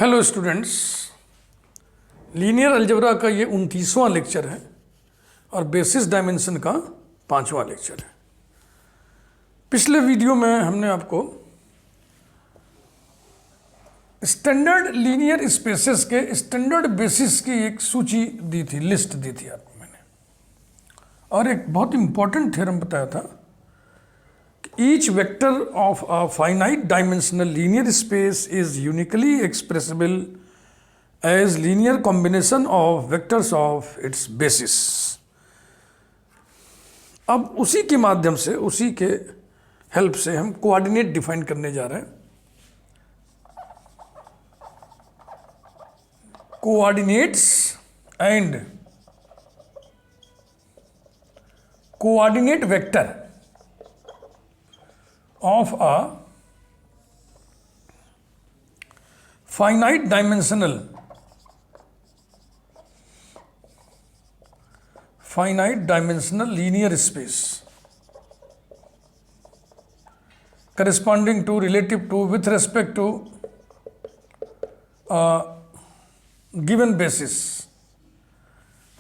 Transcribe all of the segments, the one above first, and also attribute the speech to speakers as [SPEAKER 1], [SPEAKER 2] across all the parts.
[SPEAKER 1] Hello students, linear algebra का ये 29वां lecture है और बेसिस डायमेंशन का 5वां लेक्चर है। पिछले वीडियो में हमने आपको स्टैंडर्ड लीनियर स्पेसेस के स्टैंडर्ड बेसिस की एक सूची दी थी, लिस्ट दी थी आपको मैंने, और एक बहुत इंपॉर्टेंट थ्योरम बताया था कि each vector of a finite dimensional linear space is uniquely expressible as linear combination of vectors of its basis. अब उसी के माध्यम से, उसी के हेल्प से हम कोऑर्डिनेट डिफाइन करने जा रहे हैं। Coordinates and coordinate vector of a finite dimensional linear space corresponding to relative to with respect to a given basis,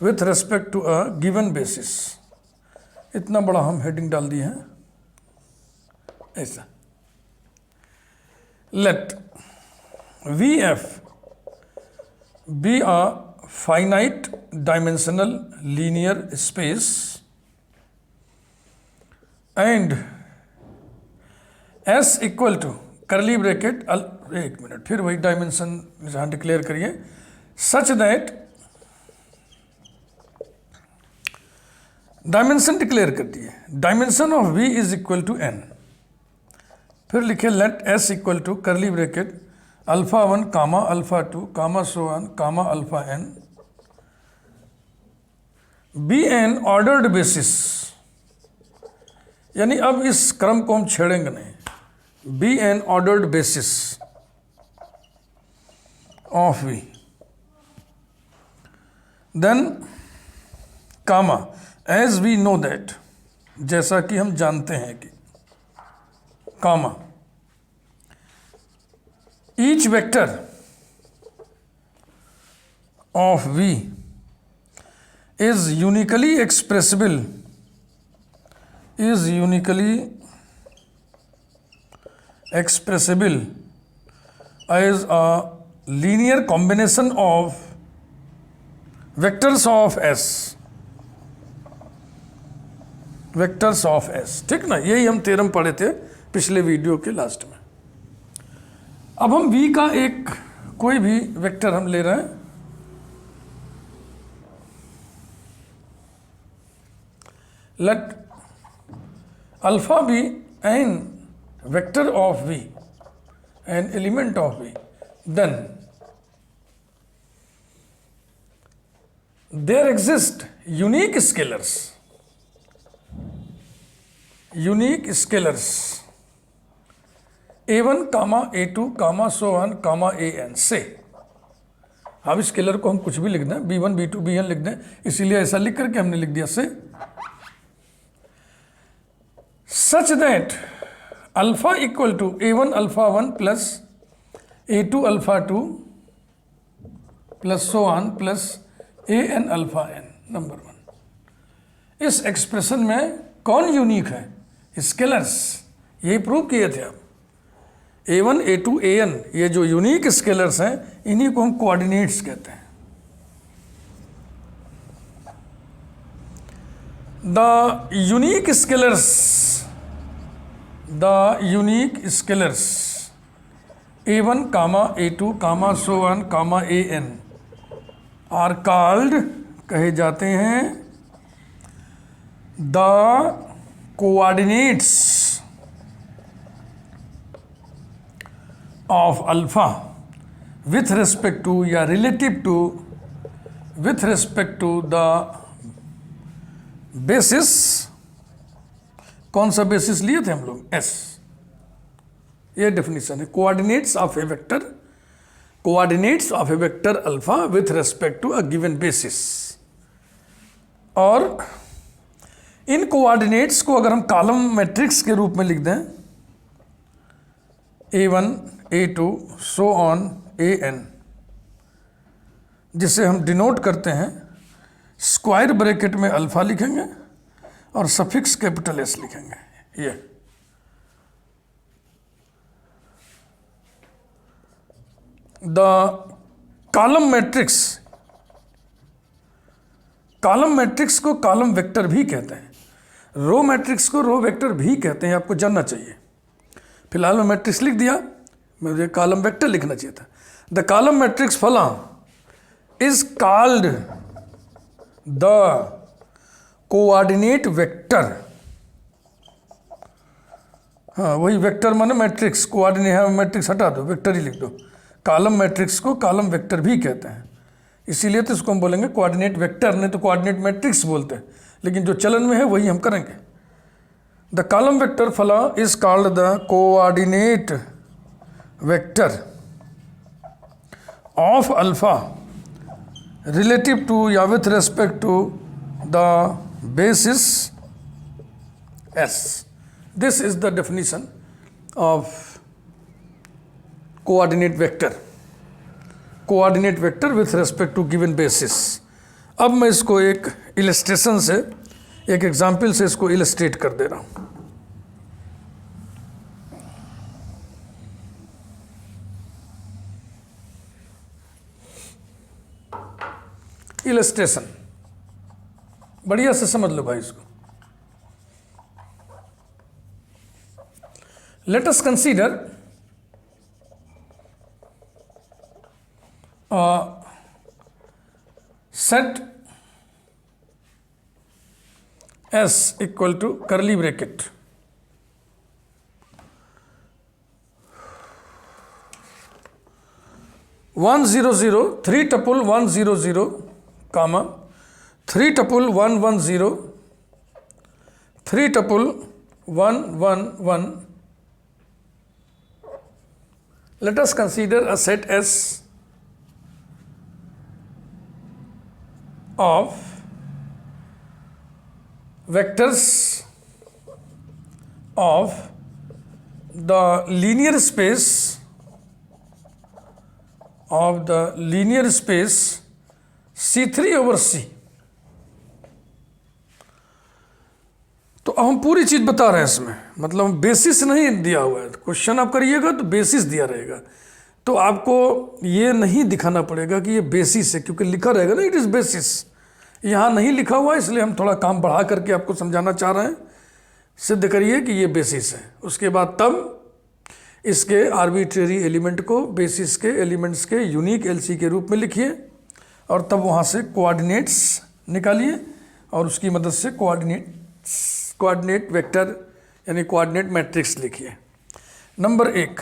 [SPEAKER 1] with respect to a given basis। इतना बड़ा हम हेडिंग डाल दिए हैं ऐसा। Let VF be a finite dimensional linear space and S equal to curly bracket, एक minute, फिर वही डायमेंशन जहाँ डिक्लेयर करिए, सच दैट डायमेंशन डिक्लेयर कर दिए, dimension of V is equal to n। फिर लिखे let S equal to curly bracket alpha 1 comma alpha 2 comma so on comma alpha n be an ordered basis. यानी अब इस क्रम को हम छेड़ेंगे नहीं। Be an ordered basis of V, then comma as we know that, जैसा कि हम जानते हैं कि comma each vector of V is uniquely expressible as a linear combination of vectors of S, vectors of S। ठीक ना, यही हम थ्योरम पढ़े थे पिछले वीडियो के लास्ट में। अब हम V का एक कोई भी वेक्टर हम ले रहे हैं, let alpha be an vector of V, an element of V, then there exist unique scalars A1 comma A2 comma so on comma AN say. अब स्केलर को हम कुछ भी लिख दें, B1 B2 Bn लिख दें, इसीलिए ऐसा लिख करके हमने लिख दिया say, such that alpha equal to A1 alpha 1 plus A2 alpha 2 plus so on plus AN alpha n number 1। इस एक्सप्रेशन में कौन यूनिक है? स्केलर्स। यही प्रूव किए थे आप। A1 A2 AN, ये जो यूनिक स्केलर्स हैं, इन्हीं को हम कोऑर्डिनेट्स कहते हैं। The unique scalars A1 comma A2 comma so on comma AN are called, कहे जाते हैं, the coordinates of alpha with respect to या relative to with respect to the basis. कौन सा बेसिस लिए थे हम लोग? S। ये डेफिनेशन है coordinates of a vector, coordinates of a vector alpha with respect to a given basis. और इन कोऑर्डिनेट्स को अगर हम कॉलम मैट्रिक्स के रूप में लिख दें, A1 A2 so on AN, जिसे हम डिनोट करते हैं स्क्वायर ब्रैकेट में अल्फा लिखेंगे और सफिक्स कैपिटल S लिखेंगे। ये द कॉलम मैट्रिक्स को कॉलम वेक्टर भी कहते हैं, रो मैट्रिक्स को रो वेक्टर भी कहते हैं, आपको जानना चाहिए। फिलहाल मैं मैट्रिक्स लिख दिया, मुझे कॉलम वेक्टर लिखना चाहिए था। द कॉलम मैट्रिक्स फला is called the coordinate vector. हाँ, वही वेक्टर माने मैट्रिक्स, कोऑर्डिनेट है, मैट्रिक्स हटा दो, वेक्टर ही लिख दो। कॉलम मैट्रिक्स को कॉलम वेक्टर भी कहते हैं, इसीलिए तो इसको हम बोलेंगे कोऑर्डिनेट वेक्टर, नहीं तो कोऑर्डिनेट मैट्रिक्स बोलते हैं, लेकिन जो चलन में है वही हम करेंगे। द कॉलम वेक्टर फला is called the coordinate vector of alpha relative to या with respect to the basis S. This is the definition of coordinate vector. Coordinate vector with respect to given basis. अब मैं इसको एक illustration से, एक example से इसको illustrate कर दे रहा हूँ। इलस्ट्रेशन बढ़िया से समझ लो भाई इसको। Let us consider set S equal to curly bracket one zero zero 3 tuple 100 comma 3 tuple 110 3 tuple 111. Let us consider a set S of vectors of the linear space C3 over C. तो अब हम पूरी चीज बता रहे हैं इसमें, मतलब बेसिस नहीं दिया हुआ है। क्वेश्चन आप करिएगा तो बेसिस दिया रहेगा, तो आपको ये नहीं दिखाना पड़ेगा कि ये बेसिस है, क्योंकि लिखा रहेगा ना इट इज बेसिस, यहाँ नहीं लिखा हुआ है, इसलिए हम थोड़ा काम बढ़ा करके आपको समझाना चाह रहे हैं। सिद्ध करिए कि ये बेसिस है, उसके बाद तब इसके आर्बिट्रेरी एलिमेंट को बेसिस के एलिमेंट्स के यूनिक LC के रूप में लिखिए, और तब वहाँ से कोऑर्डिनेट्स निकालिए और उसकी मदद से कोऑर्डिनेट वेक्टर यानी कोऑर्डिनेट मैट्रिक्स लिखिए। नंबर 1,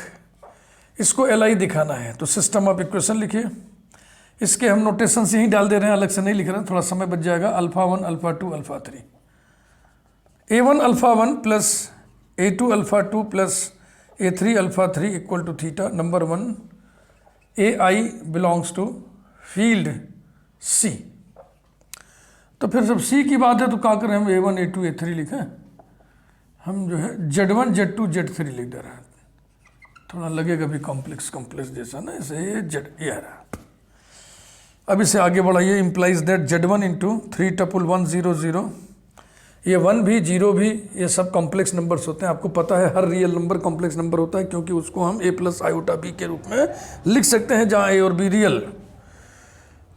[SPEAKER 1] इसको LI दिखाना है तो सिस्टम ऑफ इक्वेशन लिखिए। इसके हम नोटेशन से ही डाल दे रहे हैं, अलग से नहीं लिख रहे हैं, थोड़ा समय बच जाएगा। Alpha 1 alpha 2 alpha 3, A1 alpha 1 plus A2 alpha 2 plus A3 alpha 3 equal to theta. Number 1, AI belongs to field C। तो फिर जब C की बात है तो क्या करें, हम A1 A2 A3 लिखें, हम जो है Z1 Z2 Z3 लिख दे रहे हैं। थोड़ा लगेगा भी कॉम्प्लेक्स जैसा ना, ऐसे ये रहा। अब इसे आगे बढ़ाइए। Implies that Z1 into 3 tuple 100, ये 1 भी 0 भी ये सब कॉम्प्लेक्स नंबर्स होते हैं। आपको पता है हर रियल नंबर कॉम्प्लेक्स नंबर होता है, क्योंकि उसको हम A प्लस आयोटा B के रूप में लिख सकते हैं, जहाँ A और B real.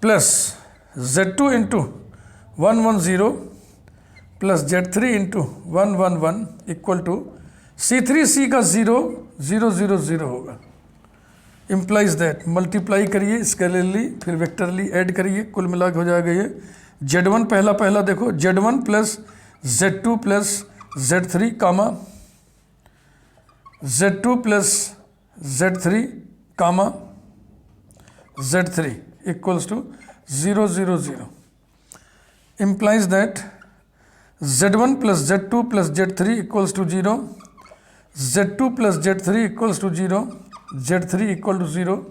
[SPEAKER 1] Plus Z2 into 110 plus Z3 into 111 equal to C3C का 0 0 0 0 होगा। इम्प्लाइज दैट, मल्टीप्लाई करिए स्केलरली फिर वेक्टरली ऐड करिए, कुल मिला के हो जाएगा ये Z1 पहला देखो Z1 plus Z2 plus Z3 comma Z2 plus Z3 comma Z3 equals to 0 0 0। implies that Z1 plus Z2 plus Z3 equals to 0, Z2 plus Z3 equals to 0, Z3 equal to 0,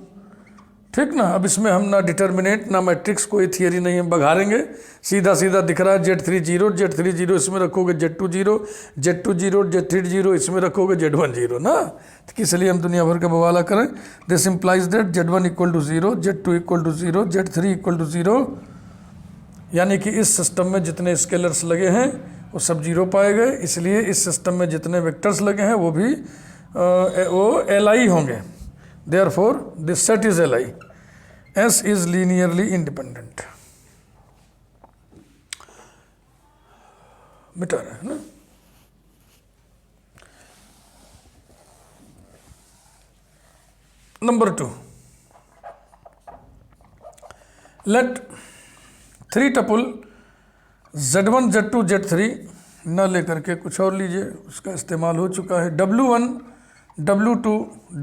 [SPEAKER 1] ठीक ना। अब इसमें हम ना determinant ना matrix, कोई theory नहीं है, बघारेंगे, सीधा सीधा दिख रहा है Z3 0, Z3 0 इसमें रखोगे Z2 0, Z2 0, Z3 0 इसमें रखोगे Z1 0 ना। तो किस लिए हम दुनिया भर का बवाला करें। This implies that Z1 equal to 0, Z2 equal to 0, Z3 equal to 0, यानी कि इस सिस्टम में जितने स्केलर्स लगे हैं वो सब जीरो पाए गए, इसलिए इस सिस्टम में जितने वेक्टर्स लगे हैं वो भी वो Li होंगे। Therefore this set is Li. S is linearly independent. मिटा रहे हैं ना। Number 2, late 3 tuple Z1 Z2 Z3 न लेकर के कुछ और लीजिए, उसका इस्तेमाल हो चुका है। W1 W2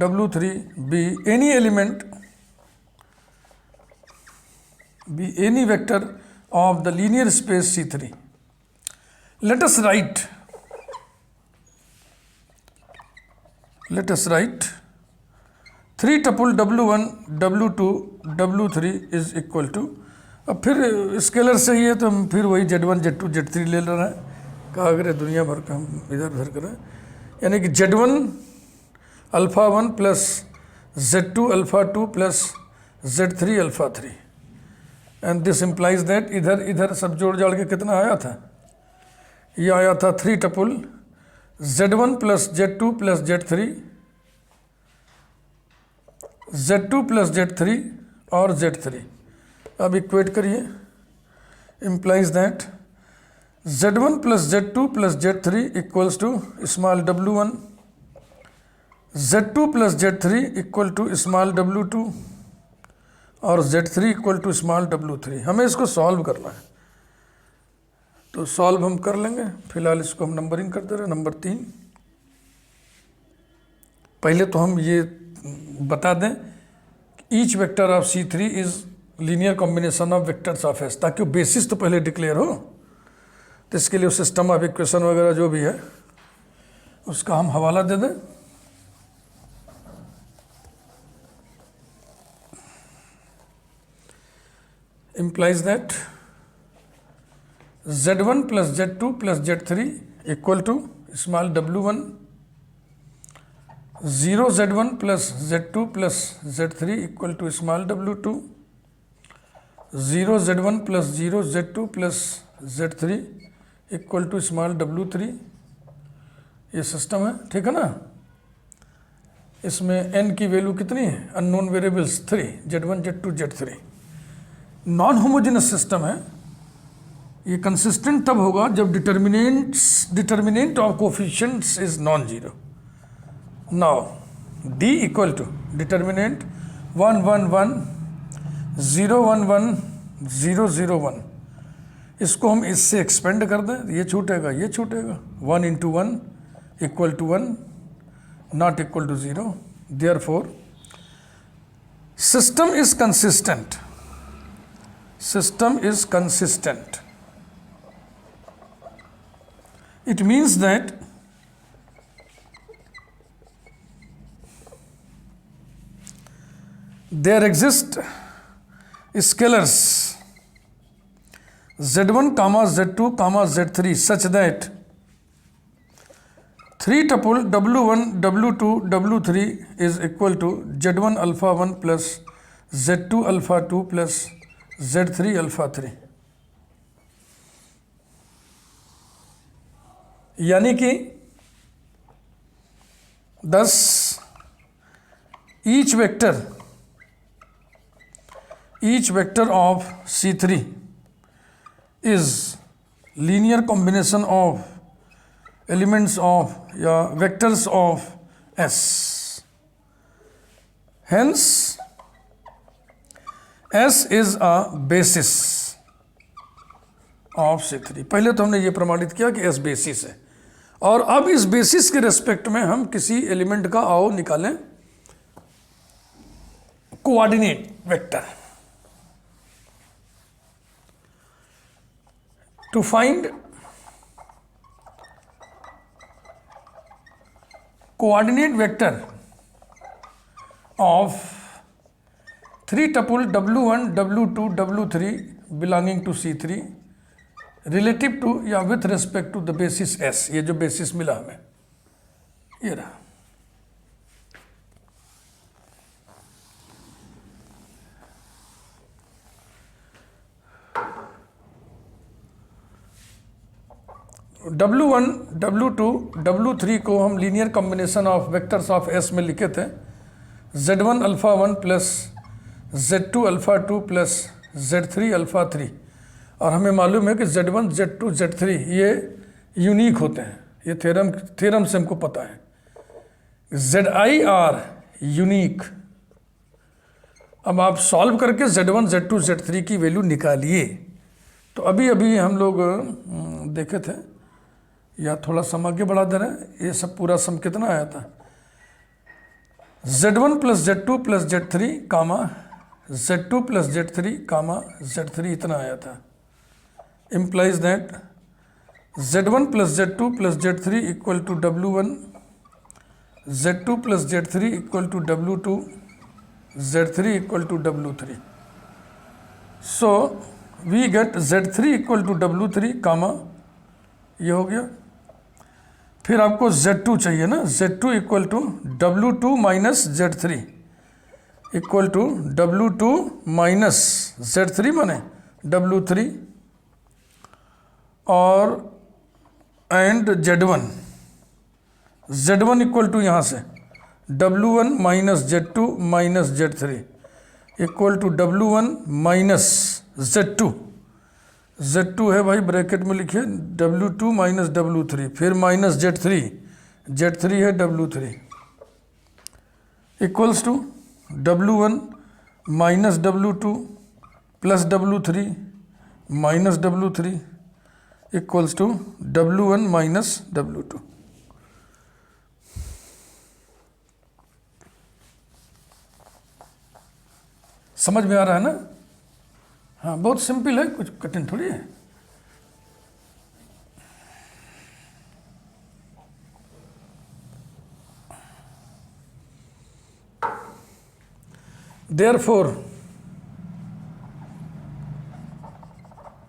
[SPEAKER 1] W3 be any element, be any vector of the linear space C3. Let us write 3 tuple W1 W2 W3 is equal to, अब फिर स्केलर से ही है तो हम फिर वही Z1 Z2 Z3 ले रहे हैं, कहा करें दुनिया भर का हम इधर उधर करें, यानी कि Z1 alpha 1 plus Z2 alpha 2 plus Z3 alpha 3, and this implies that इधर इधर सब जोड़ जाड़ के कितना आया था, ये आया था 3 tuple Z1 plus Z2 plus Z3, Z2 plus Z3 और Z3। अब इक्वेट करिए, implies that Z1 plus Z2 plus Z3 equals to small W1, Z2 plus Z3 equal to small W2 और Z3 equal to small W3। हमें इसको solve करना है, तो solve हम कर लेंगे। फिलहाल इसको हम नंबरिंग कर दे रहे हैं। नंबर 3, पहले तो हम ये बता दें each vector of C3 is linear combination of vectors of S, ताकि वो बेसिस तो पहले डिक्लेयर हो। तो इसके लिए सिस्टम ऑफ इक्वेशन वगैरह जो भी है उसका हम हवाला दे दें। implies that Z1 plus Z2 plus Z3 equal to small w1, 0 Z1 plus Z2 plus Z3 equal to small w2, 0 Z1 plus 0 Z2 plus Z3 equal to small W3। ये system है, ठीक है ना। इसमें n की value कितनी है, unknown variables 3, Z1 Z2 Z3। Non homogeneous system है, ये कंसिस्टेंट तब होगा जब determinant of coefficients is non zero. Now D equal to determinant 1 1 1 0 1 1 0 0 1, इसको हम इससे एक्सपेंड कर दें, ये छूटेगा ये छूटेगा, 1 into 1 equal to 1 not equal to 0। Therefore system is consistent, system is consistent. It means that there exist scalars Z1 comma Z2 comma Z3 such that 3 tuple W1 W2 W3 is equal to Z1 alpha 1 plus Z2 alpha 2 plus Z3 alpha 3, यानी कि 10 each vector of C3 is linear combination of elements of या vectors of S। Hence S is a basis of C3। पहले तो हमने ये प्रमाणित किया कि S बेसिस है, और अब इस बेसिस के रेस्पेक्ट में हम किसी एलिमेंट का आओ निकालें coordinate vector. To find coordinate vector of 3 tuple W1 W2 W3 belonging to C3 relative to या with respect to the basis S, ये जो बेसिस मिला हमें ये रहा। W1 W2 W3 को हम linear combination of vectors of S में लिखे थे Z1 alpha 1 plus Z2 alpha 2 plus Z3 alpha 3, और हमें मालूम है कि Z1 Z2 Z3 ये यूनिक होते हैं, ये थ्योरम से हमको पता है। ZI are unique. अब आप सॉल्व करके Z1 Z2 Z3 की वैल्यू निकालिए। तो अभी अभी हम लोग देखे थे, या थोड़ा सम आगे बढ़ा दे रहे हैं, ये सब पूरा सम कितना आया था, Z1 plus Z2 plus Z3 comma Z2 plus Z3 comma Z3 इतना आया था। Implies that Z1 plus Z2 plus Z3 equal to W1, Z2 plus Z3 equal to W2, Z3 equal to W3। So we get Z3 equal to W3 comma ये हो गया। फिर आपको Z2 चाहिए ना, Z2 equal to W2 minus Z3 equal to W2 minus Z3 माने W3, और and Z1 equal to यहाँ से W1 minus Z2 minus Z3 equal to W1 minus Z2 है भाई ब्रैकेट में लिखिए, W2 माइनस W3, फिर माइनस Z3 है W3 equals to W1 minus W2 plus W3 minus W3 equals to W1 minus W2। समझ में आ रहा है ना? हाँ, बहुत सिंपल है, कुछ कठिन थोड़ी है। Therefore,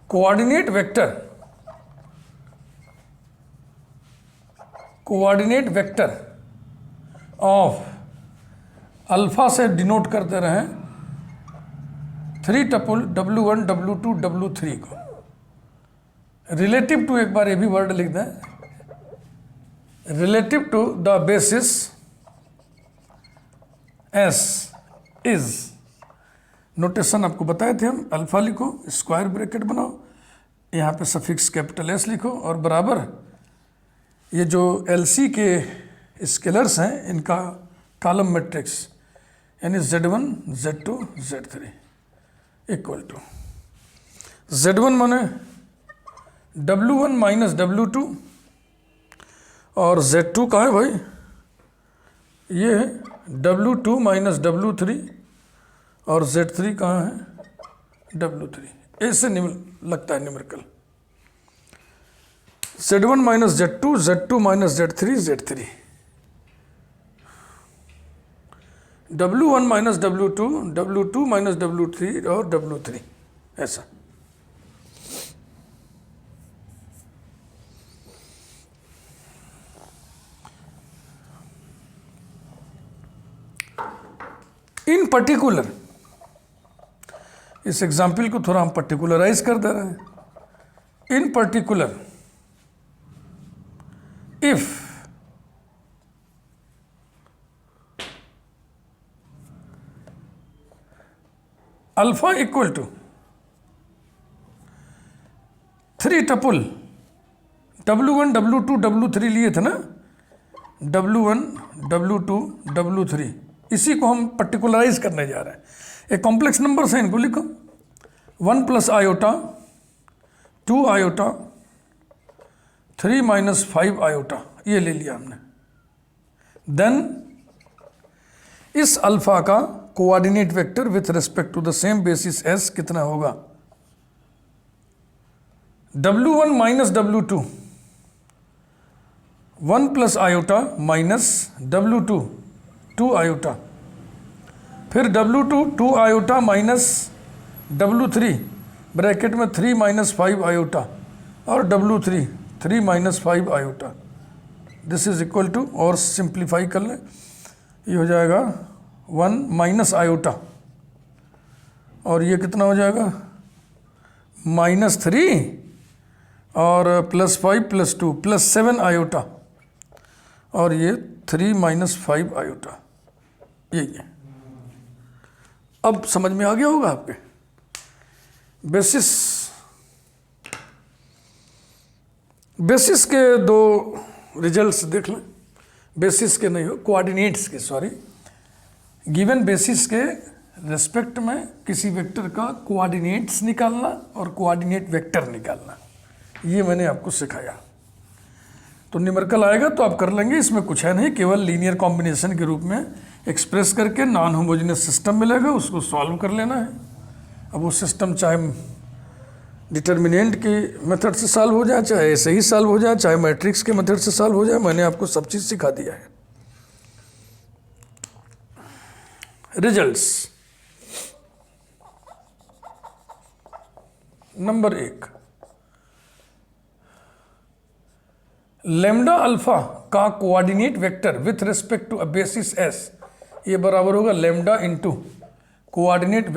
[SPEAKER 1] coordinate vector of alpha से डिनोट करते रहे 3 टपल W1 W2 W3 को। रिलेटिव टू, एक बार ये भी वर्ड लिख दें, relative to the basis S is, notation आपको बताए थे हम, अल्फा लिखो, स्क्वायर ब्रैकेट बनाओ, यहाँ पे सफिक्स कैपिटल S लिखो, और बराबर ये जो LC के स्केलर्स हैं इनका कॉलम मैट्रिक्स, यानी Z1 Z2 Z3 equal to Z1 माने W1 माइनस W2, और Z2 कहाँ है भाई, ये है W2 माइनस W3, और Z3 कहाँ है W3। ऐसे लगता है numerical, Z1 minus Z2, Z2 minus Z3 Z3, W1 minus W2, W2 minus W3 और W3, ऐसा। इन पर्टिकुलर, इस एग्जाम्पल को थोड़ा हम पर्टिकुलराइज कर दे रहे हैं। In particular, if alpha equal to 3 tuple W1 W2 W3 लिए थे ना, W1 W2 W3, इसी को हम पर्टिकुलराइज करने जा रहे हैं। एक कॉम्प्लेक्स नंबर है, इनको लिखो 1 plus iota 2 iota 3 minus 5 iota, ये ले लिया हमने। देन इस अल्फा का coordinate vector with respect to the same basis S कितना होगा, W1 minus W2 1 plus iota minus W2 2 iota फिर W2 2 iota minus W3 bracket में 3 माइनस 5 आयोटा और W3 3 minus 5 iota, this is equal to, और simplify कर लें, ये हो जाएगा 1 माइनस आयोटा और ये कितना हो जाएगा -3 और +5 +2 +7 आयोटा और ये 3 माइनस 5 आयोटा, यही है। अब समझ में आ गया होगा आपके। बेसिस के दो रिजल्ट्स देख लें, बेसिस के नहीं हो, कोऑर्डिनेट्स के, सॉरी। गिवन बेसिस के रेस्पेक्ट में किसी वेक्टर का कोऑर्डिनेट्स निकालना और कोऑर्डिनेट वेक्टर निकालना, ये मैंने आपको सिखाया। तो न्यूमेरिकल आएगा तो आप कर लेंगे, इसमें कुछ है नहीं, केवल लीनियर कॉम्बिनेशन के रूप में एक्सप्रेस करके नॉन होमोजेनियस सिस्टम मिलेगा, उसको सॉल्व कर लेना है। अब वो सिस्टम चाहे डिटर्मिनेंट की मेथड से सॉल्व हो जाए, चाहे ऐसे ही सॉल्व हो जाए, चाहे मैट्रिक्स के मेथड से सॉल्व हो जाए, मैंने आपको सब चीज़ सिखा दिया है। रिजल्ट्स। नंबर 1, लैम्डा अल्फा का coordinate vector with respect to a basis S, ये बराबर होगा lambda into coordinate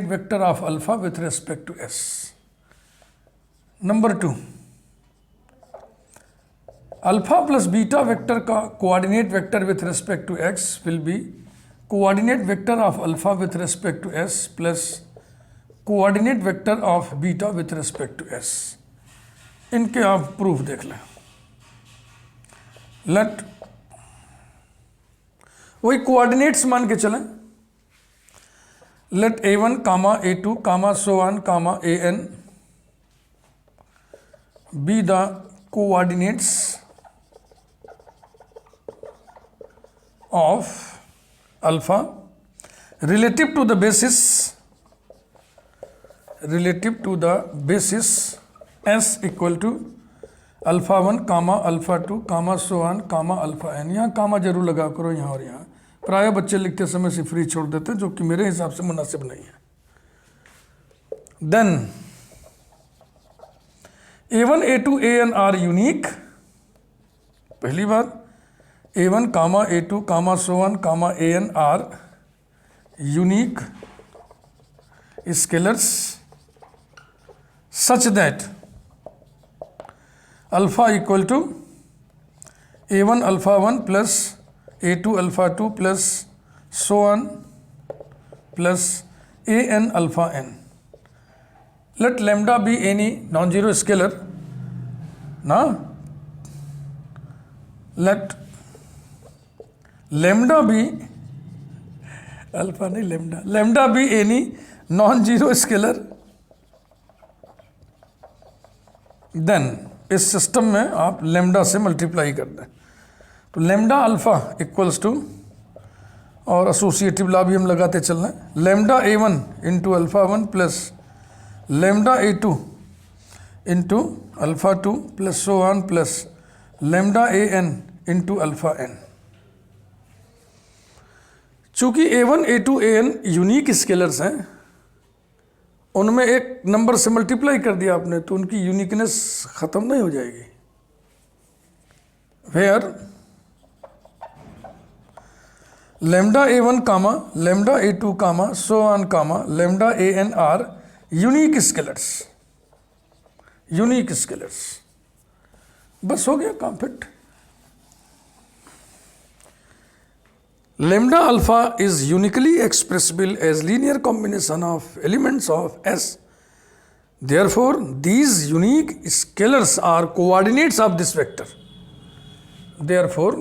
[SPEAKER 1] vector of alpha with respect to S. Number 2, alpha plus beta vector का coordinate vector with respect to X will be coordinate vector of alpha with respect to S plus coordinate vector of beta with respect to S. इनके आप proof देख लें। Late, वही coordinates मान के चलें, let A1 comma A2 comma so on comma AN be the coordinates of alpha relative to the basis S equal to alpha 1 comma alpha 2 comma so on comma alpha n। यहाँ कामा जरूर लगा करो, यहाँ और यहाँ। प्राय बच्चे लिखते समय से फ्री छोड़ देते हैं, जो कि मेरे हिसाब से मुनासिब नहीं है। Then A1 A2 AN are unique, पहली बात। A1 comma A2 comma so on comma AN are unique scalars such that alpha equal to A1 alpha 1 plus A2 alpha 2 plus so on plus AN alpha n. Let lambda be any non-zero scalar. Now let lambda be alpha नहीं lambda be any non-zero scalar, then इस system में आप lambda से multiply कर दें तो lambda alpha equals to, और associative law भी हम लगाते चल रहे हैं, lambda A1 into alpha 1 plus lambda A2 into alpha 2 plus so on plus lambda AN into alpha n। चूंकि A1 A2 AN unique scalars हैं, उनमें एक नंबर से मल्टीप्लाई कर दिया आपने तो उनकी यूनिकनेस खत्म नहीं हो जाएगी। Where lambda A1 comma lambda A2 comma so on comma lambda AN are unique scalars. बस हो गया काम fit. Lambda alpha is uniquely expressible as linear combination of elements of S. Therefore, these unique scalars are coordinates of this vector. Therefore,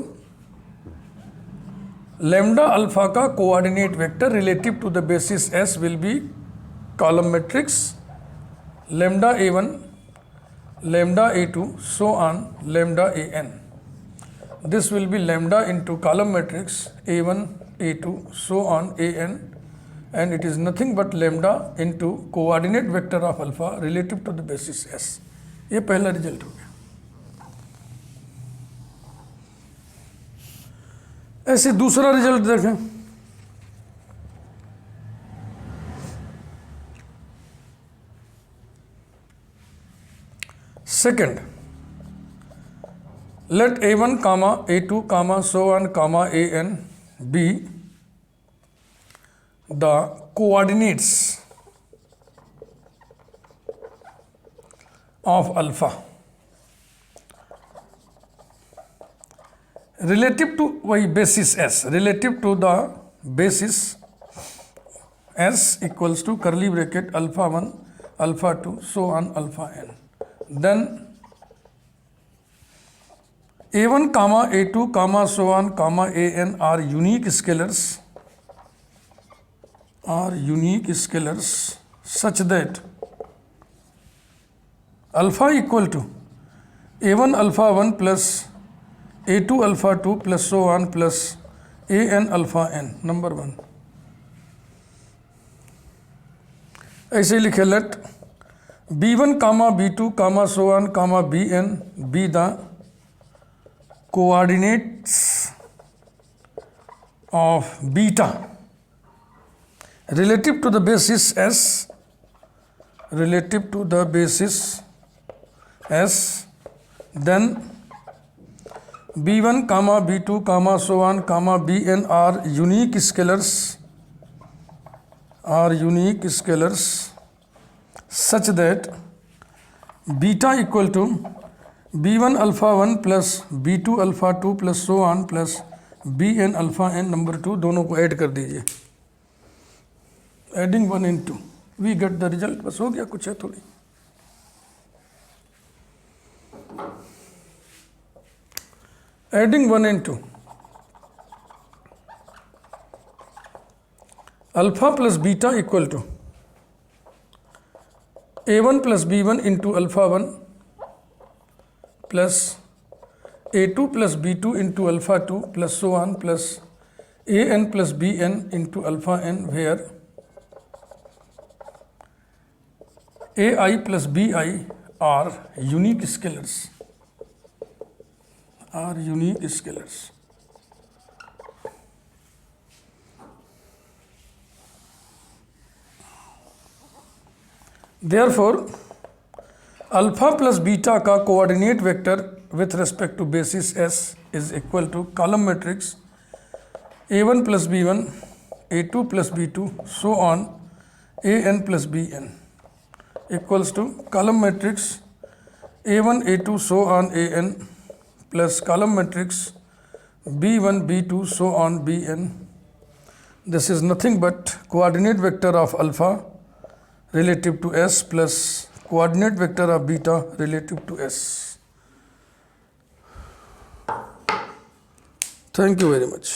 [SPEAKER 1] lambda alpha का coordinate vector relative to the basis S will be column matrix lambda A1, lambda A2, so on lambda AN. This will be lambda into column matrix A1, A2, so on AN, and it is nothing but lambda into coordinate vector of alpha relative to the basis S. ये पहला result हो गया। ऐसे दूसरा result देखें। Second, let a1 comma a2 comma so on comma an be the coordinates of alpha relative to वही basis s, relative to the basis s equals to curly bracket alpha 1 alpha 2 so on alpha n. Then a1 comma a2 comma so on comma an are unique scalars such that alpha equal to a1 alpha 1 plus a2 alpha 2 plus so on plus an alpha n. Number 1 ऐसे लिखे late b1 comma b2 comma so on comma bn be the coordinates of beta relative to the basis s, relative to the basis s. Then b1 comma b2 comma so on comma bn are unique scalars such that beta equal to b1 alpha 1 plus b2 alpha 2 plus so on plus bn alpha n. Number 2 दोनों को add कर दीजिए. Adding 1 and 2 we get the result. बस हो गया, कुछ है थोड़ी. Adding 1 and 2, alpha plus beta equal to a1 plus b1 into alpha 1 plus a2 plus b2 into alpha 2 plus so on plus an plus bn into alpha n, where ai plus bi are unique scalars. Therefore, alpha plus beta का coordinate vector with respect to basis s is equal to column matrix a1 plus b1 a2 plus b2 so on an plus bn equals to column matrix a1 a2 so on an plus column matrix b1 b2 so on bn. This is nothing but coordinate vector of alpha relative to s plus coordinate vector of beta relative to s. Thank you very much.